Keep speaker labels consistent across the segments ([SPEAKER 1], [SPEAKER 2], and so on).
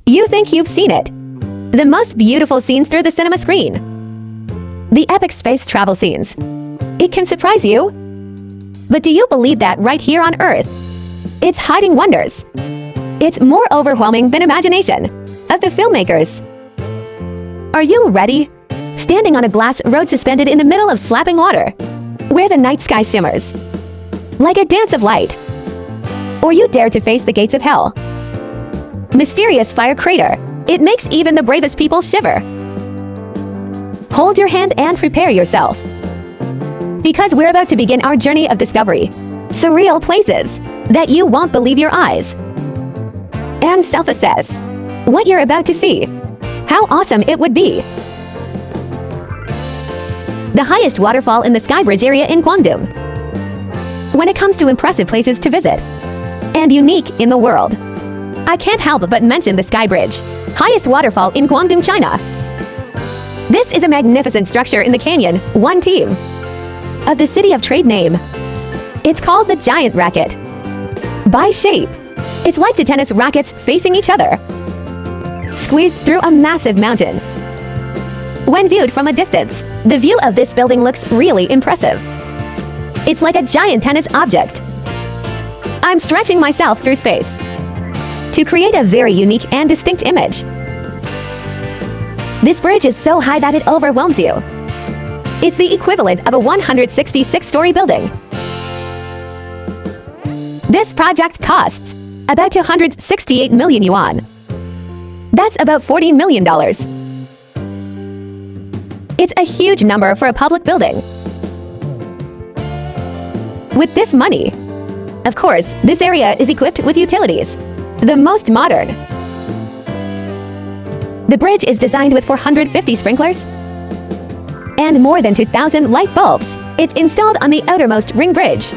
[SPEAKER 1] You think you've seen it. The most beautiful scenes through the cinema screen. The epic space travel scenes. It can surprise you. But do you believe that right here on Earth, it's hiding wonders? It's more overwhelming than imagination of the filmmakers. Are you ready? Standing on a glass road suspended in the middle of slapping water, where the night sky shimmers like a dance of light. Or you dare to face the gates of hell. Mysterious fire crater. It makes even the bravest people shiver. Hold your hand and prepare yourself. Because we're about to begin our journey of discovery. Surreal places that you won't believe your eyes. And self-assess what you're about to see. How awesome it would be. The highest waterfall in the Skybridge area in Guangdong. When it comes to impressive places to visit and unique in the world, I can't help but mention the Skybridge, highest waterfall in Guangdong, China. This is a magnificent structure in the canyon, one team of the city of trade name. It's called the Giant Racket. By shape, it's like two tennis rackets facing each other, squeezed through a massive mountain. When viewed from a distance, the view of this building looks really impressive. It's like a giant tennis object. I'm stretching myself through space to create a very unique and distinct image. This bridge is so high that it overwhelms you. It's the equivalent of a 166-story building. This project costs about 268 million yuan. That's about $14 million. It's a huge number for a public building. With this money, of course, this area is equipped with utilities, the most modern. The bridge is designed with 450 sprinklers and more than 2,000 light bulbs. It's installed on the outermost ring bridge.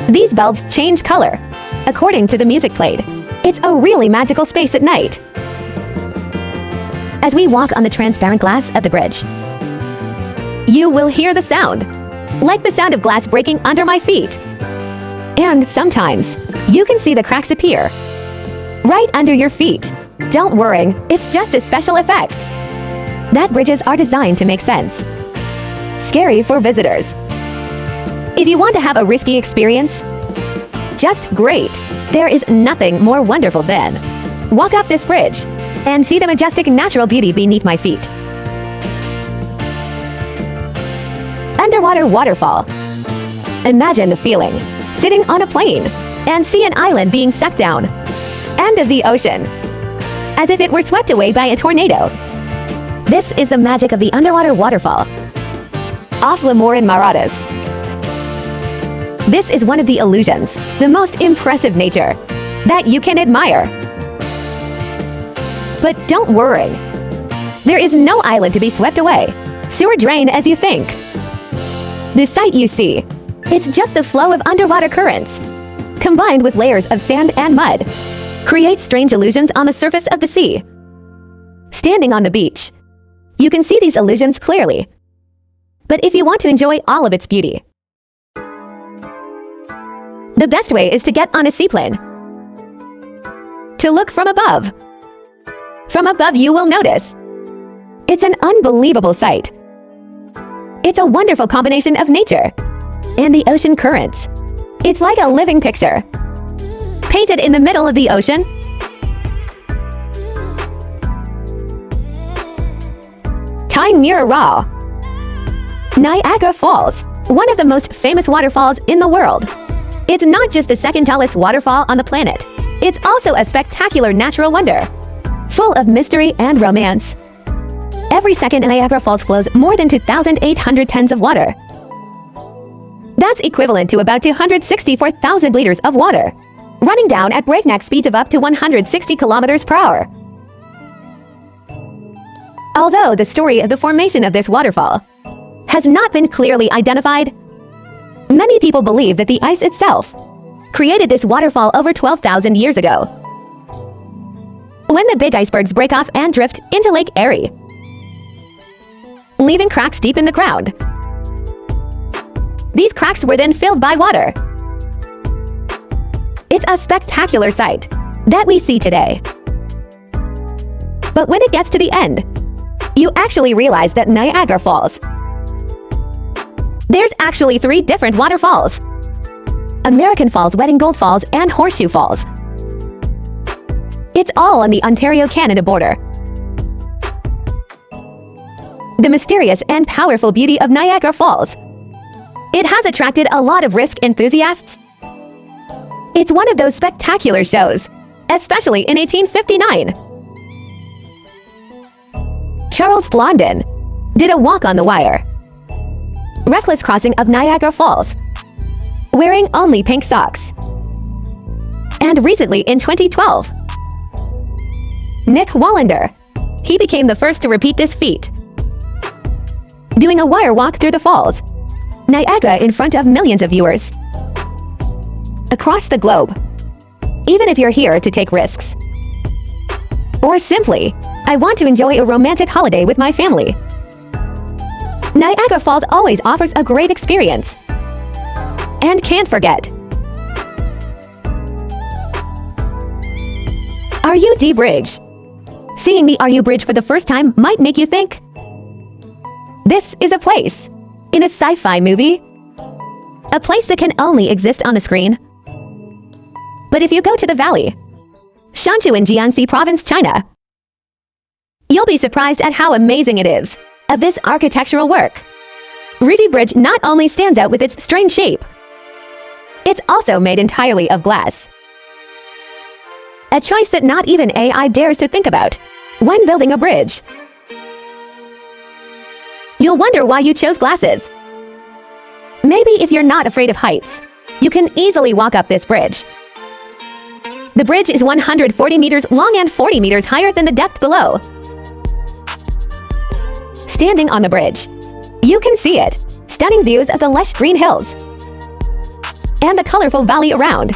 [SPEAKER 1] These bulbs change color according to the music played. It's a really magical space at night. As we walk on the transparent glass of the bridge, you will hear the sound, like the sound of glass breaking under my feet. And sometimes, you can see the cracks appear right under your feet. Don't worry, it's just a special effect. That bridges are designed to make sense. Scary for visitors. If you want to have a risky experience, just great. There is nothing more wonderful than walk up this bridge and see the majestic natural beauty beneath my feet. Underwater waterfall. Imagine the feeling, sitting on a plane and see an island being sucked down, end of the ocean, as if it were swept away by a tornado. This is the magic of the underwater waterfall off Morne in Mauritius. This is one of the illusions, the most impressive nature that you can admire. But don't worry, there is no island to be swept away, sewer drain as you think. The sight you see, it's just the flow of underwater currents, combined with layers of sand and mud, create strange illusions on the surface of the sea. Standing on the beach, you can see these illusions clearly. But if you want to enjoy all of its beauty, the best way is to get on a seaplane to look from above. From above you will notice it's an unbelievable sight. It's a wonderful combination of nature and the ocean currents. It's like a living picture, painted in the middle of the ocean. Time near Raw. Niagara Falls, one of the most famous waterfalls in the world. It's not just the second tallest waterfall on the planet. It's also a spectacular natural wonder, full of mystery and romance. Every second Niagara Falls flows more than 2,800 tons of water. That's equivalent to about 264,000 liters of water, running down at breakneck speeds of up to 160 kilometers per hour. Although the story of the formation of this waterfall has not been clearly identified, many people believe that the ice itself created this waterfall over 12,000 years ago, when the big icebergs break off and drift into Lake Erie, leaving cracks deep in the ground. These cracks were then filled by water. It's a spectacular sight that we see today. But when it gets to the end, you actually realize that Niagara Falls. There's actually 3 different waterfalls: American Falls, Wedding Gold Falls, and Horseshoe Falls. It's all on the Ontario-Canada border. The mysterious and powerful beauty of Niagara Falls. It has attracted a lot of risk enthusiasts. It's one of those spectacular shows, especially in 1859. Charles Blondin did a walk on the wire. Reckless crossing of Niagara Falls, wearing only pink socks. And recently in 2012, Nick Wallander, he became the first to repeat this feat, doing a wire walk through the falls, Niagara, in front of millions of viewers across the globe. Even if you're here to take risks, or simply, I want to enjoy a romantic holiday with my family, Niagara Falls always offers a great experience. And can't forget, RUD Bridge. Seeing the RU Bridge for the first time might make you think, this is a place in a sci-fi movie, a place that can only exist on the screen. But if you go to the valley, Shanchu in Jiangxi Province, China, you'll be surprised at how amazing it is of this architectural work. RUD Bridge not only stands out with its strange shape, it's also made entirely of glass. A choice that not even AI dares to think about when building a bridge. You'll wonder why you chose glasses. Maybe if you're not afraid of heights, you can easily walk up this bridge. The bridge is 140 meters long and 40 meters higher than the depth below. Standing on the bridge, you can see it, stunning views of the lush green hills and the colorful valley around.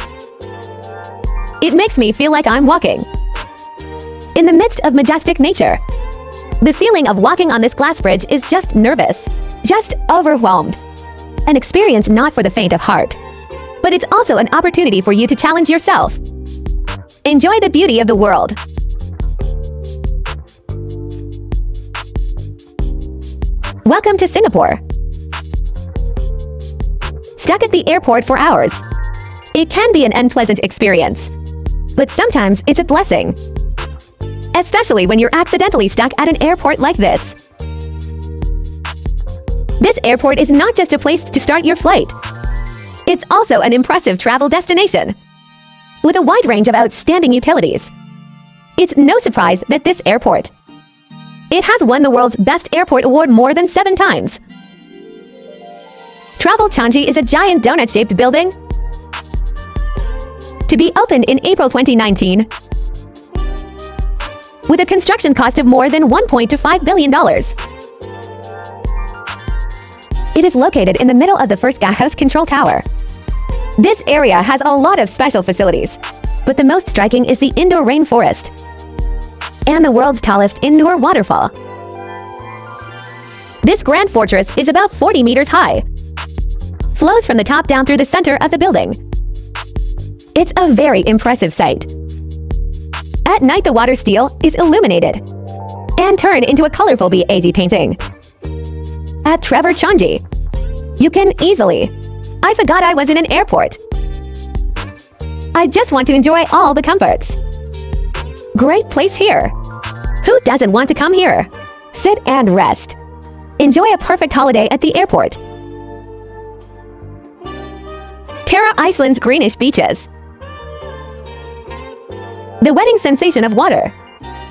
[SPEAKER 1] It makes me feel like I'm walking in the midst of majestic nature. The feeling of walking on this glass bridge is just nervous, just overwhelmed. An experience not for the faint of heart, but it's also an opportunity for you to challenge yourself. Enjoy the beauty of the world. Welcome to Singapore. Stuck at the airport for hours. It can be an unpleasant experience, but sometimes it's a blessing. Especially when you're accidentally stuck at an airport like this. This airport is not just a place to start your flight. It's also an impressive travel destination with a wide range of outstanding utilities. It's no surprise that this airport, it has won the world's best airport award more than 7 times. Travel Changi is a giant donut-shaped building to be opened in April 2019 with a construction cost of more than $1.25 billion. It is located in the middle of the first gatehouse control tower. This area has a lot of special facilities, but the most striking is the indoor rainforest and the world's tallest indoor waterfall. This grand fortress is about 40 meters high, flows from the top down through the center of the building. It's a very impressive sight. At night, the water steel is illuminated and turned into a colorful BAD painting. At Trevor Changi, you can easily, I forgot I was in an airport. I just want to enjoy all the comforts. Great place here. Who doesn't want to come here? Sit and rest. Enjoy a perfect holiday at the airport. Terra Iceland's greenish beaches. The wedding sensation of water,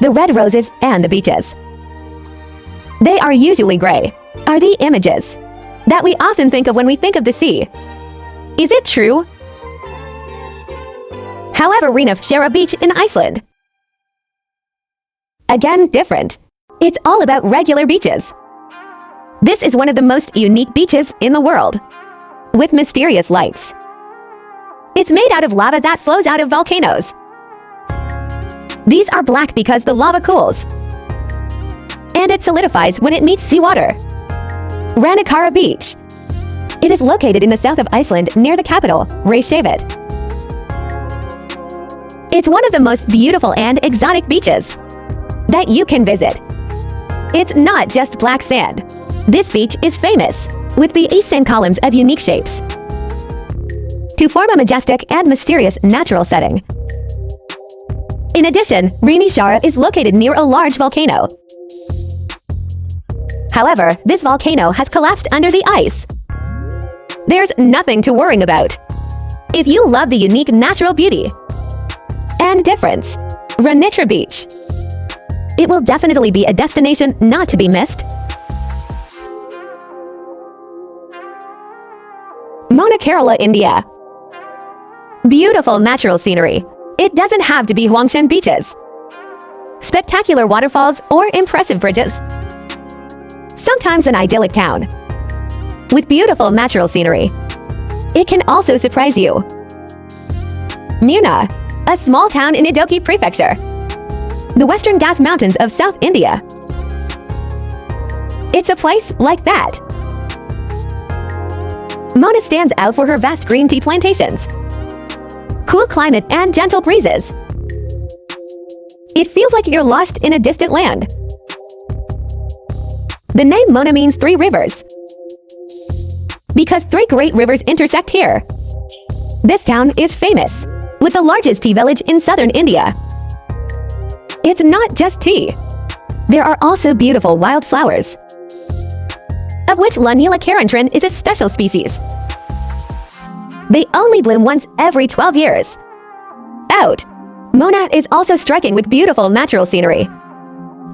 [SPEAKER 1] the red roses and the beaches. They are usually gray, are the images that we often think of when we think of the sea. Is it true? However, Reynolf share a beach in Iceland. Again, different. It's all about regular beaches. This is one of the most unique beaches in the world, with mysterious lights. It's made out of lava that flows out of volcanoes. These are black because the lava cools, and it solidifies when it meets seawater. Ranakara Beach. It is located in the south of Iceland near the capital, Reykjavik. It's one of the most beautiful and exotic beaches. that you can visit. It's not just black sand. This beach is famous, with beaches and columns of unique shapes, to form a majestic and mysterious natural setting. In addition, Rini Shara is located near a large volcano. However, this volcano has collapsed under the ice. There's nothing to worry about. If you love the unique natural beauty and difference, Ranitra Beach. It will definitely be a destination not to be missed. Morne, Kerala, India. Beautiful natural scenery. It doesn't have to be Huangshan beaches, spectacular waterfalls, or impressive bridges. Sometimes an idyllic town with beautiful natural scenery. It can also surprise you. Morne, a small town in Idukki Prefecture, the Western Ghats Mountains of South India. It's a place like that. Morne stands out for her vast green tea plantations, cool climate, and gentle breezes. It feels like you're lost in a distant land. The name Morne means 3 rivers, because 3 great rivers intersect here. This town is famous, with the largest tea village in southern India. It's not just tea. There are also beautiful wildflowers, of which La Nila Carantran is a special species. They only bloom once every 12 years. Morne is also striking with beautiful natural scenery,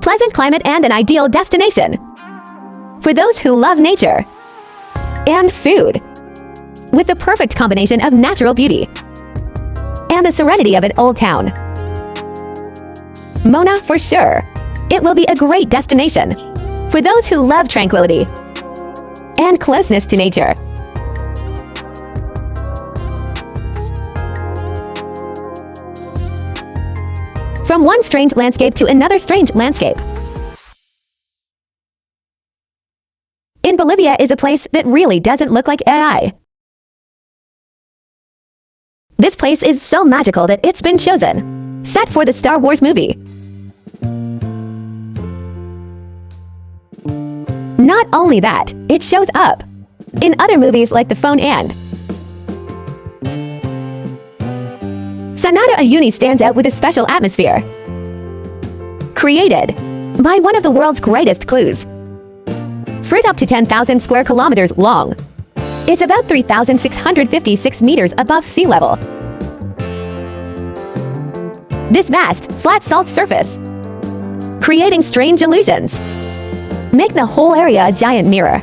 [SPEAKER 1] pleasant climate, and an ideal destination for those who love nature and food, with the perfect combination of natural beauty and the serenity of an old town. Morne for sure. It will be a great destination for those who love tranquility and closeness to nature. From one strange landscape to another strange landscape. In Bolivia is a place that really doesn't look like AI. This place is so magical that it's been chosen, set for the Star Wars movie. Not only that, it shows up in other movies like The Phone and Sanada Ayuni stands out with a special atmosphere, created by one of the world's greatest clues. Fruit up to 10,000 square kilometers long. It's about 3,656 meters above sea level. This vast, flat salt surface, creating strange illusions, make the whole area a giant mirror.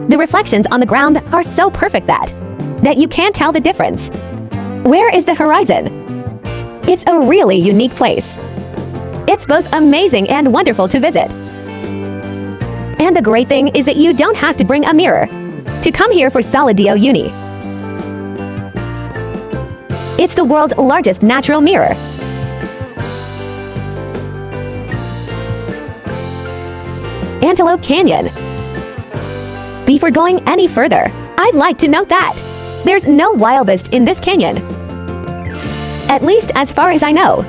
[SPEAKER 1] The reflections on the ground are so perfect that you can't tell the difference. Where is the horizon? It's a really unique place. It's both amazing and wonderful to visit. And the great thing is that you don't have to bring a mirror to come here for Saladio Uni. It's the world's largest natural mirror. Antelope Canyon. Before going any further, I'd like to note that there's no wildebeest in this canyon, at least as far as I know.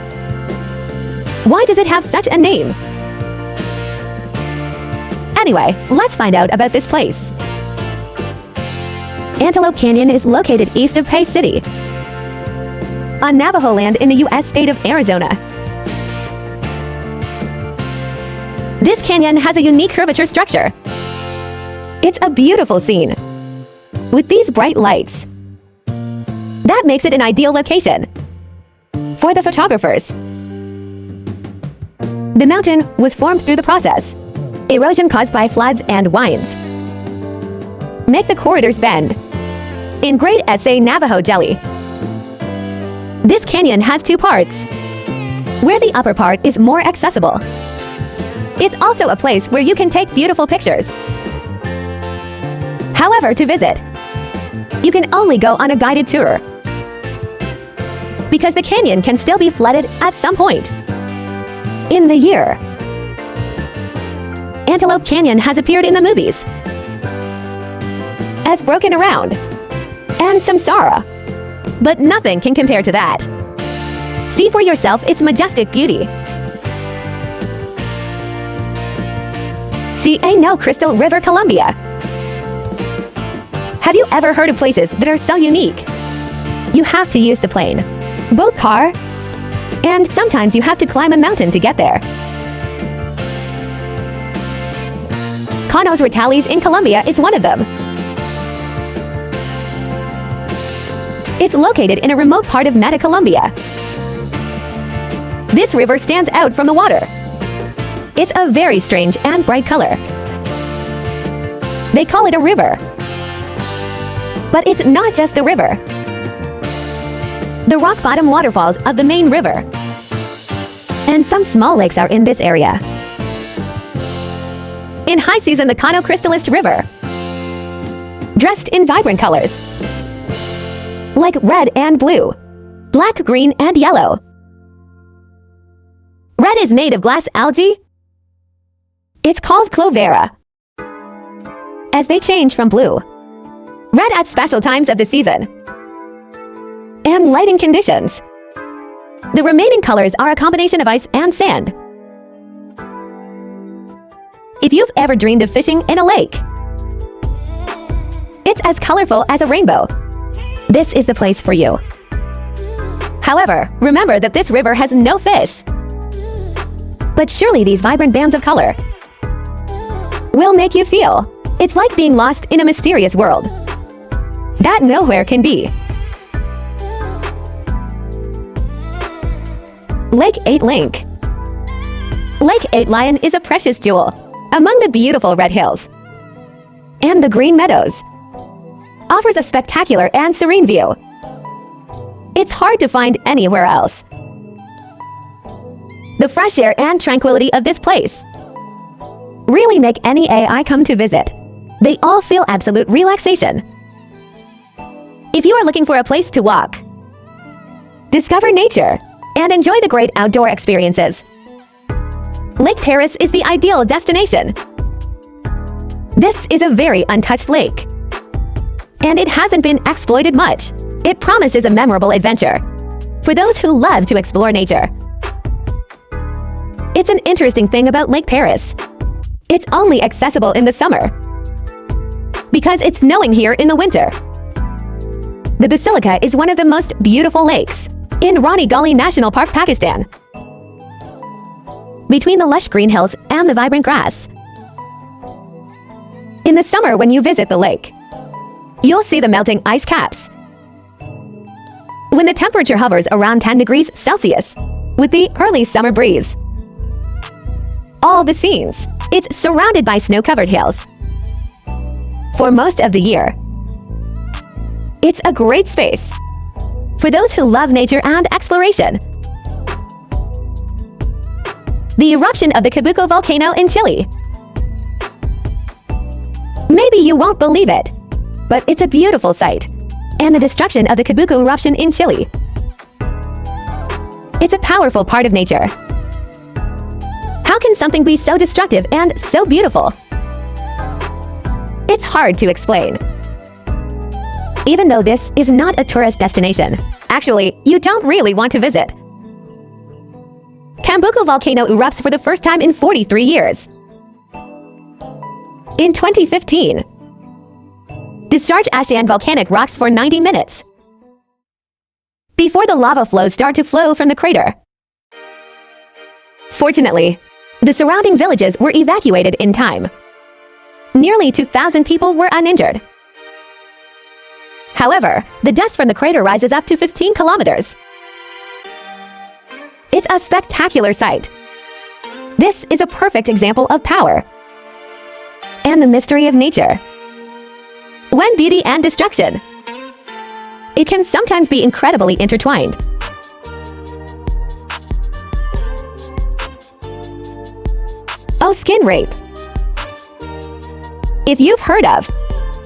[SPEAKER 1] Why does it have such a name? Anyway, let's find out about this place. Antelope Canyon is located east of Pay City, on Navajo land in the U.S. state of Arizona. This canyon has a unique curvature structure. It's a beautiful scene, with these bright lights. That makes it an ideal location for the photographers. The mountain was formed through the process. Erosion caused by floods and winds make the corridors bend in Great SA Navajo jelly. This canyon has 2 parts, where the upper part is more accessible. It's also a place where you can take beautiful pictures. However, to visit, you can only go on a guided tour, because the canyon can still be flooded at some point in the year. Antelope Canyon has appeared in the movies as Broken Around and Samsara, but nothing can compare to that. See for yourself its majestic beauty No Crystal River, Colombia. Have you ever heard of places that are so unique? You have to use the plane, boat, car, and sometimes you have to climb a mountain to get there. Canos Retales in Colombia is one of them. It's located in a remote part of Meta, Colombia. This river stands out from the water. It's a very strange and bright color. They call it a river. But it's not just the river. The rock-bottom waterfalls of the main river and some small lakes are in this area. In high season, the Cano Crystalist River, dressed in vibrant colors, like red and blue, black, green, and yellow. Red is made of glass algae. It's called clovera. As they change from blue, red at special times of the season, and lighting conditions. The remaining colors are a combination of ice and sand. If you've ever dreamed of fishing in a lake, it's as colorful as a rainbow. This is the place for you. However, remember that this river has no fish. But surely these vibrant bands of color will make you feel it's like being lost in a mysterious world that nowhere can be. Lake 8 Link. Lake 8 Lion is a precious jewel among the beautiful red hills and the green meadows. Offers a spectacular and serene view. It's hard to find anywhere else. The fresh air and tranquility of this place really make any AI come to visit. They all feel absolute relaxation. If you are looking for a place to walk, discover nature, and enjoy the great outdoor experiences, Lake Paris is the ideal destination. This is a very untouched lake, and it hasn't been exploited much. It promises a memorable adventure for those who love to explore nature. It's an interesting thing about Lake Paris. It's only accessible in the summer because it's snowing here in the winter. The Basilica is one of the most beautiful lakes in Rani Gali National Park, Pakistan. Between the lush green hills and the vibrant grass. In the summer, when you visit the lake, you'll see the melting ice caps. When the temperature hovers around 10 degrees Celsius with the early summer breeze. All the scenes, it's surrounded by snow-covered hills. For most of the year, it's a great space for those who love nature and exploration. The eruption of the Cabuco volcano in Chile. Maybe you won't believe it, but it's a beautiful sight. And the destruction of the Cabuco eruption in Chile. It's a powerful part of nature. How can something be so destructive and so beautiful? It's hard to explain. Even though this is not a tourist destination, actually, you don't really want to visit. Cabuco volcano erupts for the first time in 43 years. In 2015, discharge ash and volcanic rocks for 90 minutes before the lava flows start to flow from the crater. Fortunately, the surrounding villages were evacuated in time. Nearly 2,000 people were uninjured. However, the dust from the crater rises up to 15 kilometers. It's a spectacular sight. This is a perfect example of power and the mystery of nature. When beauty and destruction, it can sometimes be incredibly intertwined. Oh, skin rape. If you've heard of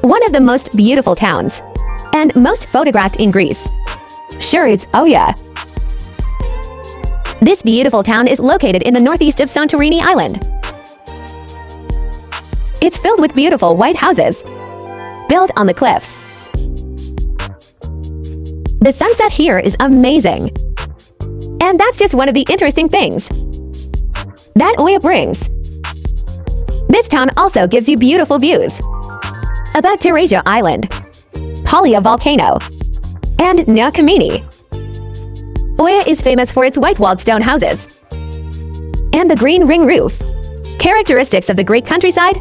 [SPEAKER 1] one of the most beautiful towns and most photographed in Greece, sure, it's Oya. This beautiful town is located in the northeast of Santorini Island. It's filled with beautiful white houses built on the cliffs. The sunset here is amazing. And that's just one of the interesting things that Oya brings. This town also gives you beautiful views about Teresia Island, Palia Volcano, and Nyakamini. Oya is famous for its white-walled stone houses and the green ring roof, characteristics of the great countryside.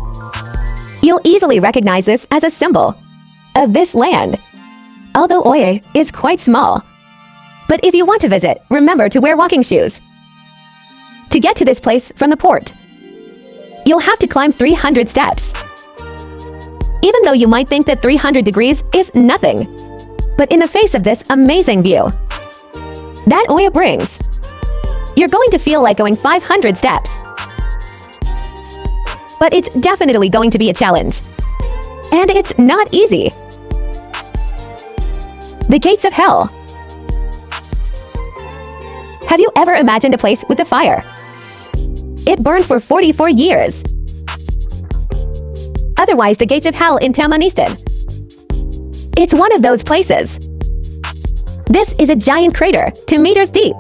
[SPEAKER 1] You'll easily recognize this as a symbol of this land, although Oya is quite small. But if you want to visit, remember to wear walking shoes. To get to this place from the port, you'll have to climb 300 steps. Even though you might think that 300 degrees is nothing, but in the face of this amazing view that Oya brings, you're going to feel like going 500 steps. But it's definitely going to be a challenge. And it's not easy. The gates of hell. Have you ever imagined a place with a fire? It burned for 44 years. Otherwise, the gates of hell in Tamanisten. It's one of those places. This is a giant crater, 2 meters deep.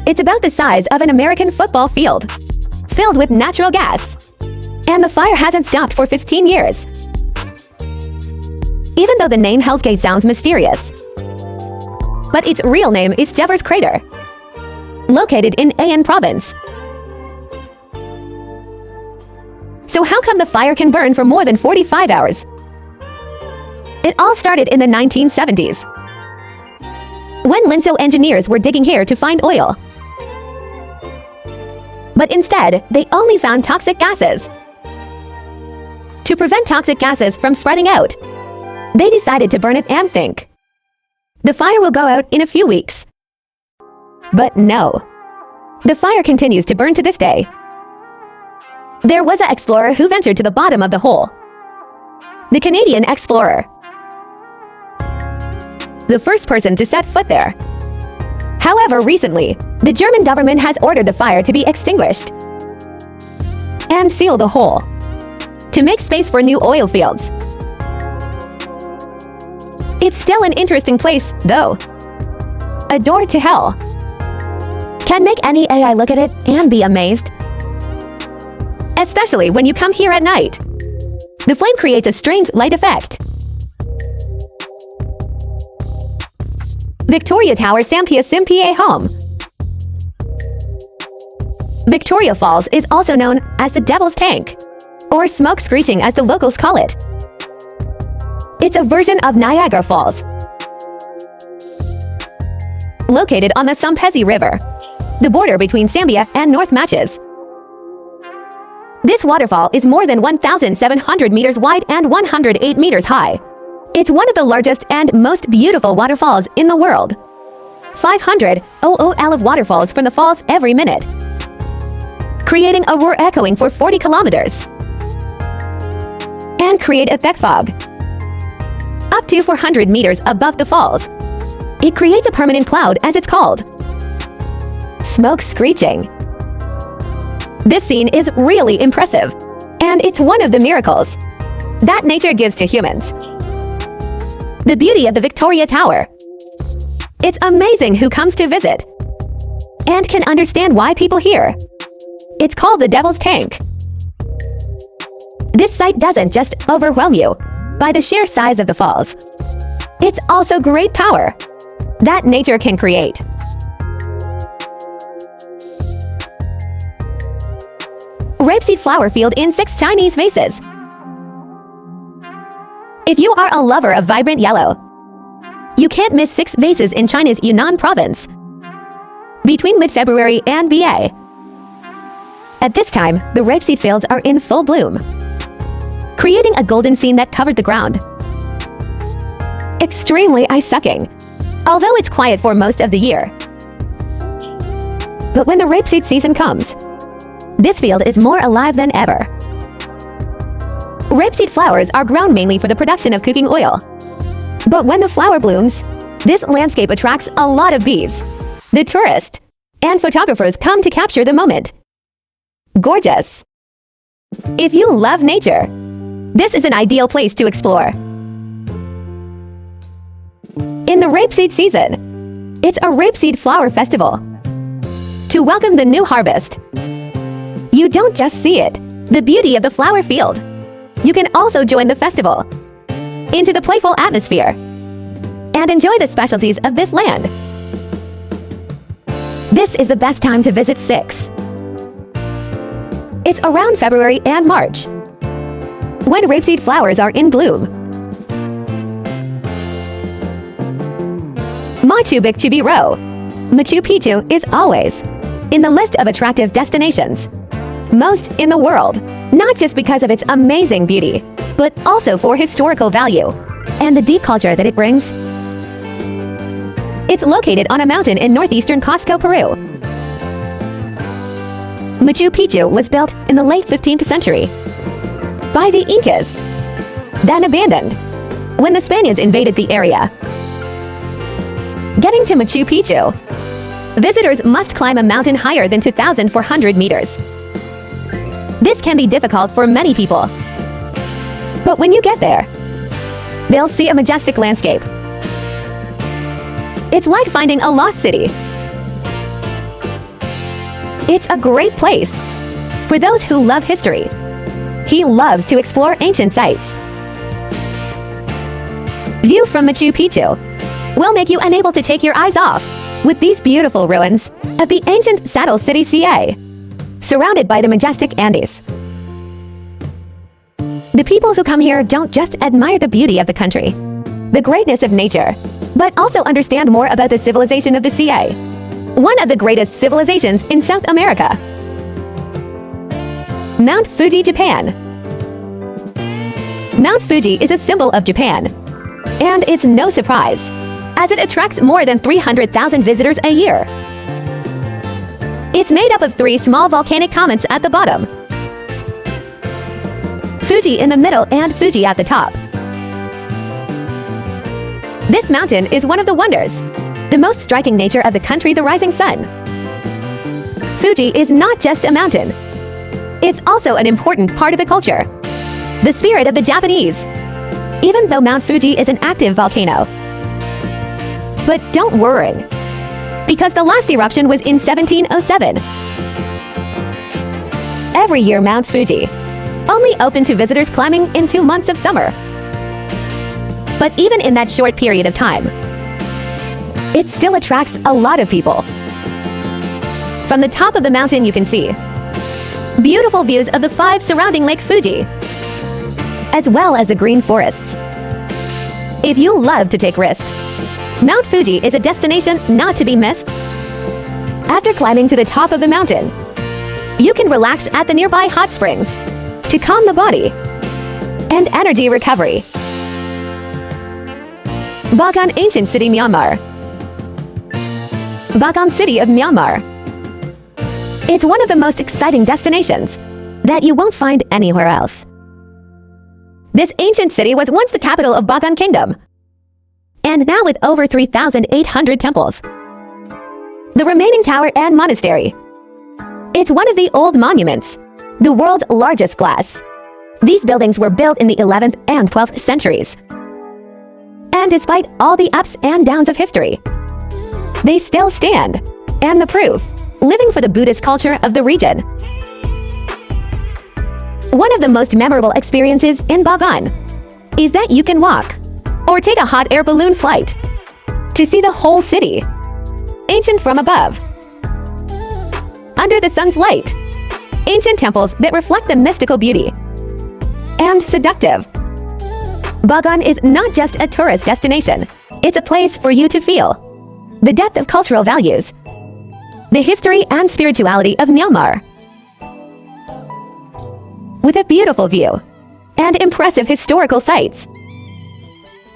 [SPEAKER 1] It's about the size of an American football field, filled with natural gas. And the fire hasn't stopped for 15 years. Even though the name Hell's Gate sounds mysterious, but its real name is Jevers Crater, located in An Province. So how come the fire can burn for more than 45 hours? It all started in the 1970s, when Linso engineers were digging here to find oil. But instead, they only found toxic gases. To prevent toxic gases from spreading out, they decided to burn it and think the fire will go out in a few weeks. But no. The fire continues to burn to this day. There was an explorer who ventured to the bottom of the hole. The Canadian explorer. The first person to set foot there. However, recently, the German government has ordered the fire to be extinguished and seal the hole to make space for new oil fields. It's still an interesting place, though. A door to hell. Can make any AI look at it and be amazed. Especially when you come here at night. The flame creates a strange light effect. Victoria Tower Sampia Simpie Home. Victoria Falls is also known as the Devil's Tank, or smoke screeching as the locals call it. It's a version of Niagara Falls, located on the Zambezi River, the border between Zambia and North Matches. This waterfall is more than 1,700 meters wide and 108 meters high. It's one of the largest and most beautiful waterfalls in the world. 500 OOL of waterfalls from the falls every minute, creating a roar echoing for 40 kilometers, and create a thick fog up to 400 meters above the falls. It creates a permanent cloud, as it's called. Smoke screeching. This scene is really impressive, and it's one of the miracles that nature gives to humans. The beauty of the Victoria Tower. It's amazing who comes to visit and can understand why people here. It's called the Devil's Tank. This site doesn't just overwhelm you by the sheer size of the falls. It's also great power that nature can create. Rapeseed flower field in 6 Chinese vases. If you are a lover of vibrant yellow, you can't miss 6 vases in China's Yunnan province, between mid-February and BA. At this time, the rapeseed fields are in full bloom, creating a golden scene that covered the ground. Extremely eye-sucking, although it's quiet for most of the year. But when the rapeseed season comes, this field is more alive than ever. Rapeseed flowers are grown mainly for the production of cooking oil. But when the flower blooms, this landscape attracts a lot of bees. The tourists and photographers come to capture the moment. Gorgeous. If you love nature, this is an ideal place to explore. In the rapeseed season, it's a rapeseed flower festival to welcome the new harvest. You don't just see it, the beauty of the flower field. You can also join the festival into the playful atmosphere and enjoy the specialties of this land. This is the best time to visit Six. It's around February and March, when rapeseed flowers are in bloom. Machu Picchu is always in the list of attractive destinations, most in the world, not just because of its amazing beauty, but also for historical value and the deep culture that it brings. It's located on a mountain in northeastern Cusco, Peru. Machu Picchu was built in the late 15th century by the Incas, then abandoned when the Spaniards invaded the area. Getting to Machu Picchu, visitors must climb a mountain higher than 2,400 meters. This can be difficult for many people, but when you get there, they'll see a majestic landscape. It's like finding a lost city. It's a great place for those who love history. He loves to explore ancient sites. View from Machu Picchu will make you unable to take your eyes off with these beautiful ruins of the ancient saddle city CA, surrounded by the majestic Andes. The people who come here don't just admire the beauty of the country, the greatness of nature, but also understand more about the civilization of the CA, one of the greatest civilizations in South America. Mount Fuji, Japan. Mount Fuji is a symbol of Japan, and it's no surprise, as it attracts more than 300,000 visitors a year. It's made up of 3 small volcanic comets at the bottom, Fuji in the middle and Fuji at the top. This mountain is one of the wonders, the most striking nature of the country, the rising sun. Fuji is not just a mountain. It's also an important part of the culture, the spirit of the Japanese, even though Mount Fuji is an active volcano. But don't worry, because the last eruption was in 1707. Every year Mount Fuji only open to visitors climbing in 2 months of summer. But even in that short period of time, it still attracts a lot of people. From the top of the mountain you can see beautiful views of the 5 surrounding Lake Fuji, as well as the green forests. If you love to take risks, Mount Fuji is a destination not to be missed. After climbing to the top of the mountain, you can relax at the nearby hot springs to calm the body and energy recovery. Bagan Ancient City, Myanmar. Bagan City of Myanmar. It's one of the most exciting destinations that you won't find anywhere else. This ancient city was once the capital of Bagan Kingdom, and now with over 3,800 temples, the remaining tower and monastery. It's one of the old monuments, the world's largest glass. These buildings were built in the 11th and 12th centuries. And despite all the ups and downs of history, they still stand, and the proof, living for the Buddhist culture of the region. One of the most memorable experiences in Bagan is that you can walk or take a hot air balloon flight to see the whole city, ancient from above. Under the sun's light, ancient temples that reflect the mystical beauty and seductive. Bagan is not just a tourist destination, it's a place for you to feel the depth of cultural values, the history and spirituality of Myanmar. With a beautiful view and impressive historical sites,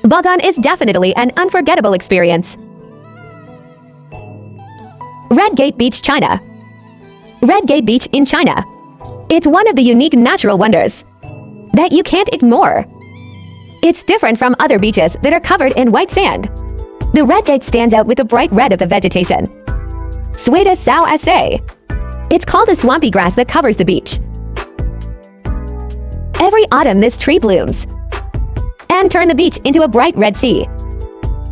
[SPEAKER 1] Bagan is definitely an unforgettable experience. Red Gate Beach, China. Red Gate Beach in China. It's one of the unique natural wonders that you can't ignore. It's different from other beaches that are covered in white sand. The Red Gate stands out with the bright red of the vegetation. Sueda Sao Ase. It's called the swampy grass that covers the beach. Every autumn this tree blooms and turn the beach into a bright red sea.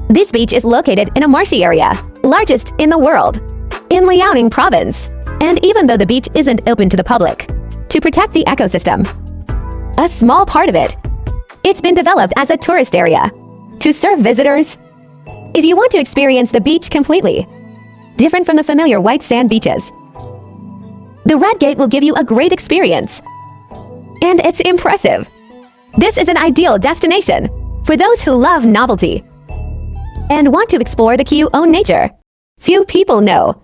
[SPEAKER 1] This beach is located in a marshy area, largest in the world, in Liaoning province. And even though the beach isn't open to the public, to protect the ecosystem. A small part of it. It's been developed as a tourist area to serve visitors. If you want to experience the beach completely, different from the familiar white sand beaches, the Red Gate will give you a great experience. And it's impressive. This is an ideal destination for those who love novelty and want to explore the Q own nature. Few people know